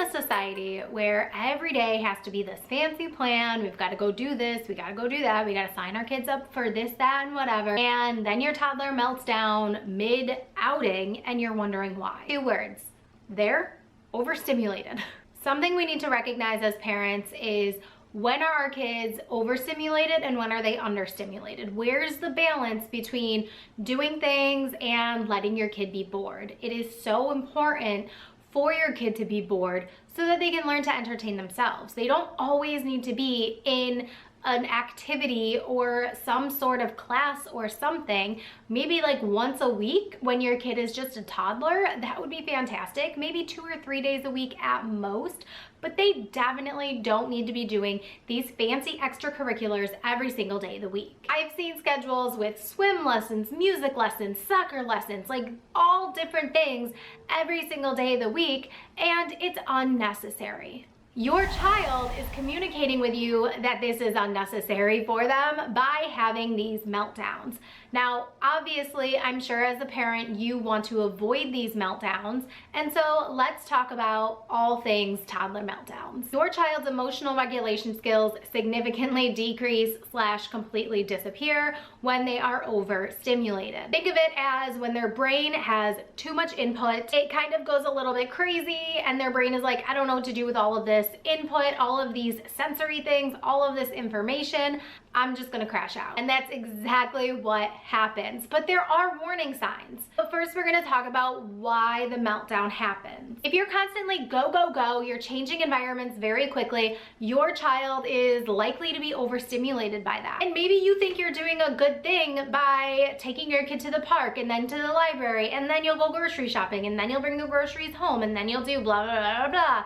a society where every day has to be this fancy plan. We've got to go do this, we got to go do that, we got to sign our kids up for this, that, and whatever. And then your toddler melts down mid-outing and you're wondering why. 2 words. They're overstimulated. Something we need to recognize as parents is, when are our kids overstimulated and when are they understimulated? Where's the balance between doing things and letting your kid be bored? It is so important for your kid to be bored so that they can learn to entertain themselves. They don't always need to be in an activity or some sort of class or something. Maybe like once a week when your kid is just a toddler, that would be fantastic. Maybe 2 or 3 days a week at most, but they definitely don't need to be doing these fancy extracurriculars every single day of the week. I've seen schedules with swim lessons, music lessons, soccer lessons, like all different things every single day of the week, and it's unnecessary. Your child is communicating with you that this is unnecessary for them by having these meltdowns. Now, obviously, I'm sure as a parent, you want to avoid these meltdowns. And so let's talk about all things toddler meltdowns. Your child's emotional regulation skills significantly decrease / completely disappear when they are overstimulated. Think of it as when their brain has too much input, it kind of goes a little bit crazy and their brain is like, I don't know what to do with all of this input, all of these sensory things, all of this information. I'm just gonna crash out. And that's exactly what happens. But there are warning signs. But first we're gonna talk about why the meltdown happens. If you're constantly go, go, go, you're changing environments very quickly, your child is likely to be overstimulated by that. And maybe you think you're doing a good thing by taking your kid to the park and then to the library, and then you'll go grocery shopping, and then you'll bring the groceries home, and then you'll do blah, blah, blah, blah.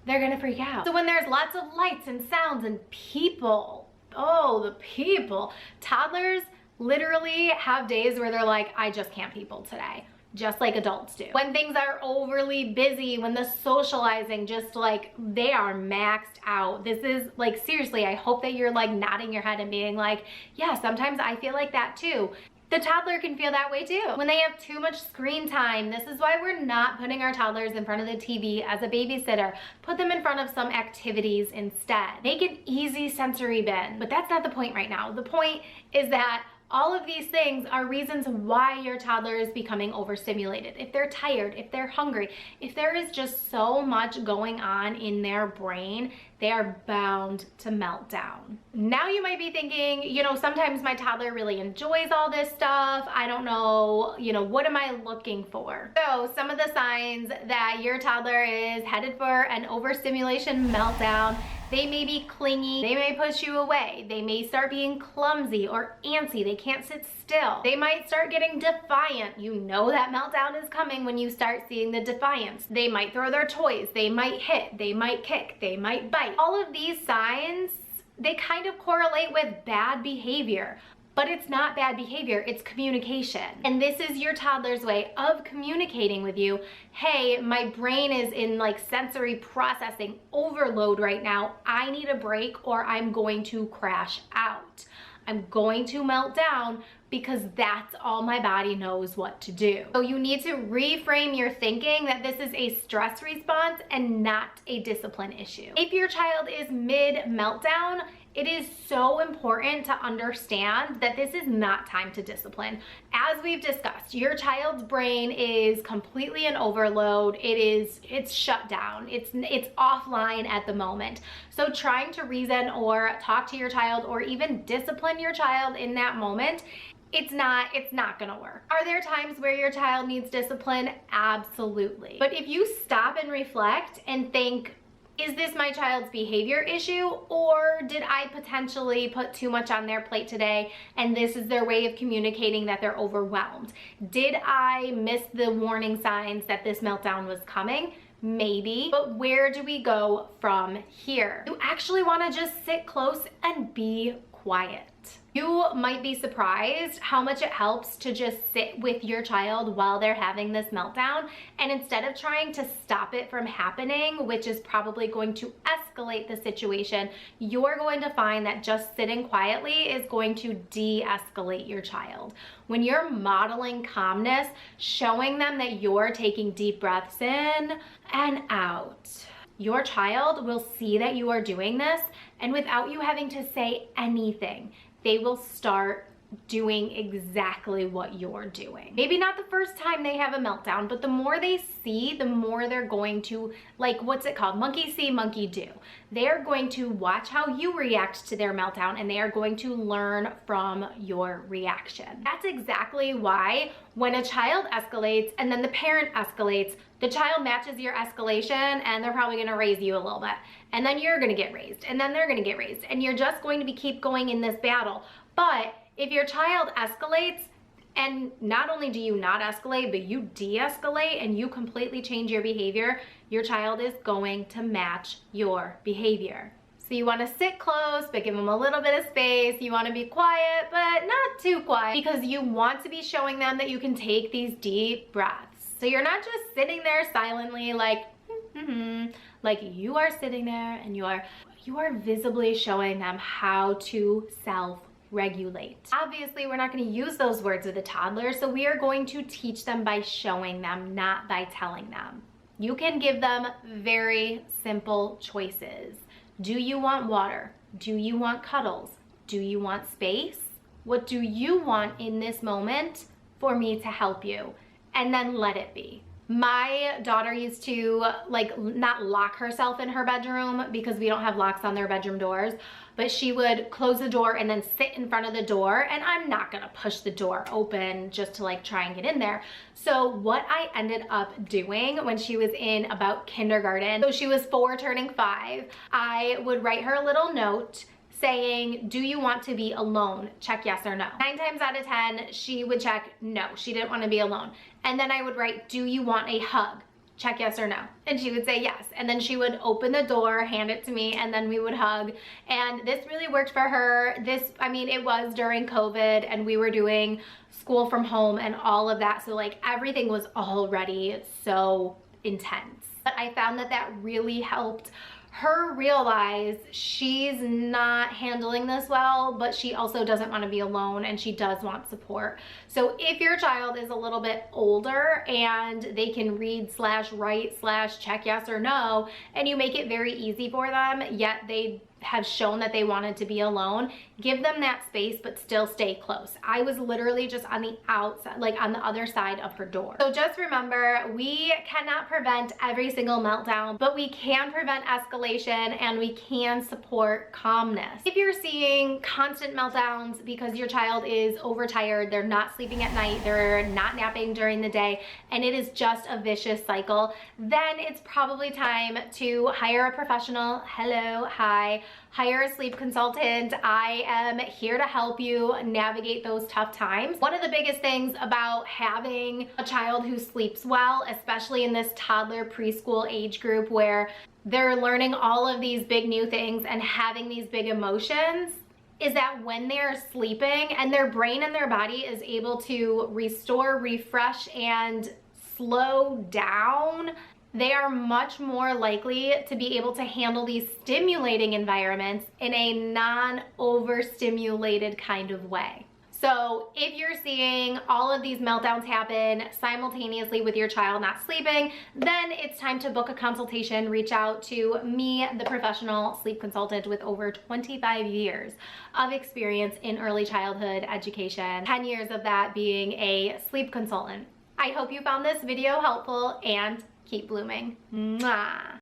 They're gonna freak out. So when there's lots of lights and sounds and people, oh, the people. Toddlers literally have days where they're like, I just can't people today, just like adults do. When things are overly busy, when the socializing just like, they are maxed out. This is like, seriously, I hope that you're like nodding your head and being like, yeah, sometimes I feel like that too. The toddler can feel that way too. When they have too much screen time, this is why we're not putting our toddlers in front of the TV as a babysitter. Put them in front of some activities instead. Make an easy sensory bin, but that's not the point right now. The point is that all of these things are reasons why your toddler is becoming overstimulated. If they're tired, if they're hungry, if there is just so much going on in their brain, they are bound to melt down. Now you might be thinking, you know, sometimes my toddler really enjoys all this stuff. I don't know, you know, what am I looking for? So some of the signs that your toddler is headed for an overstimulation meltdown: they may be clingy, they may push you away, they may start being clumsy or antsy, they can't sit still. They might start getting defiant. You know that meltdown is coming when you start seeing the defiance. They might throw their toys, they might hit, they might kick, they might bite. All of these signs, they kind of correlate with bad behavior. But it's not bad behavior, it's communication. And this is your toddler's way of communicating with you. Hey, my brain is in like sensory processing overload right now. I need a break or I'm going to crash out. I'm going to melt down because that's all my body knows what to do. So you need to reframe your thinking that this is a stress response and not a discipline issue. If your child is mid-meltdown, it is so important to understand that this is not time to discipline. As we've discussed, your child's brain is completely in overload. It's shut down. It's offline at the moment. So trying to reason or talk to your child or even discipline your child in that moment, it's not gonna work. Are there times where your child needs discipline? Absolutely. But if you stop and reflect and think, is this my child's behavior issue, or did I potentially put too much on their plate today and this is their way of communicating that they're overwhelmed? Did I miss the warning signs that this meltdown was coming? Maybe, but where do we go from here? You actually want to just sit close and be quiet. You might be surprised how much it helps to just sit with your child while they're having this meltdown, and instead of trying to stop it from happening, which is probably going to escalate the situation, you're going to find that just sitting quietly is going to de-escalate your child. When you're modeling calmness, showing them that you're taking deep breaths in and out, your child will see that you are doing this, and without you having to say anything, they will start doing exactly what you're doing. Maybe not the first time they have a meltdown, but the more they see, the more they're going to, like, what's it called? Monkey see, monkey do. They're going to watch how you react to their meltdown, and they are going to learn from your reaction. That's exactly why when a child escalates and then the parent escalates, the child matches your escalation, and they're probably gonna raise you a little bit. And then you're gonna get raised, and then they're gonna get raised, and you're just going to keep going in this battle. But if your child escalates, and not only do you not escalate, but you de-escalate and you completely change your behavior, your child is going to match your behavior. So you want to sit close, but give them a little bit of space. You want to be quiet, but not too quiet, because you want to be showing them that you can take these deep breaths. So you're not just sitting there silently like, like you are sitting there, and you are visibly showing them how to self-regulate. Obviously, we're not going to use those words with a toddler, so we are going to teach them by showing them, not by telling them. You can give them very simple choices. Do you want water? Do you want cuddles? Do you want space? What do you want in this moment for me to help you? And then let it be. My daughter used to not lock herself in her bedroom because we don't have locks on their bedroom doors, but she would close the door and then sit in front of the door, and I'm not gonna push the door open just to try and get in there. So what I ended up doing when she was in about kindergarten, so she was 4 turning 5, I would write her a little note saying, do you want to be alone? Check yes or no. 9 times out of 10, she would check no, she didn't want to be alone. And then I would write, do you want a hug? Check yes or no. And she would say yes. And then she would open the door, hand it to me, and then we would hug. And this really worked for her. It was during COVID, and we were doing school from home and all of that. So everything was already so intense. But I found that that really helped her realize she's not handling this well, but she also doesn't want to be alone, and she does want support. So if your child is a little bit older and they can read / write / check yes or no, and you make it very easy for them, yet they have shown that they wanted to be alone, give them that space, but still stay close. I was literally just on the outside, on the other side of her door. So just remember, we cannot prevent every single meltdown, but we can prevent escalation, and we can support calmness. If you're seeing constant meltdowns because your child is overtired, they're not sleeping at night, they're not napping during the day, and it is just a vicious cycle, then it's probably time to hire a professional. Hello, hi. Hire a sleep consultant. I am here to help you navigate those tough times. One of the biggest things about having a child who sleeps well, especially in this toddler preschool age group where they're learning all of these big new things and having these big emotions, is that when they're sleeping and their brain and their body is able to restore, refresh, and slow down, they are much more likely to be able to handle these stimulating environments in a non-overstimulated kind of way. So if you're seeing all of these meltdowns happen simultaneously with your child not sleeping, then it's time to book a consultation. Reach out to me, the professional sleep consultant with over 25 years of experience in early childhood education, 10 years of that being a sleep consultant. I hope you found this video helpful, and keep blooming. Mwah.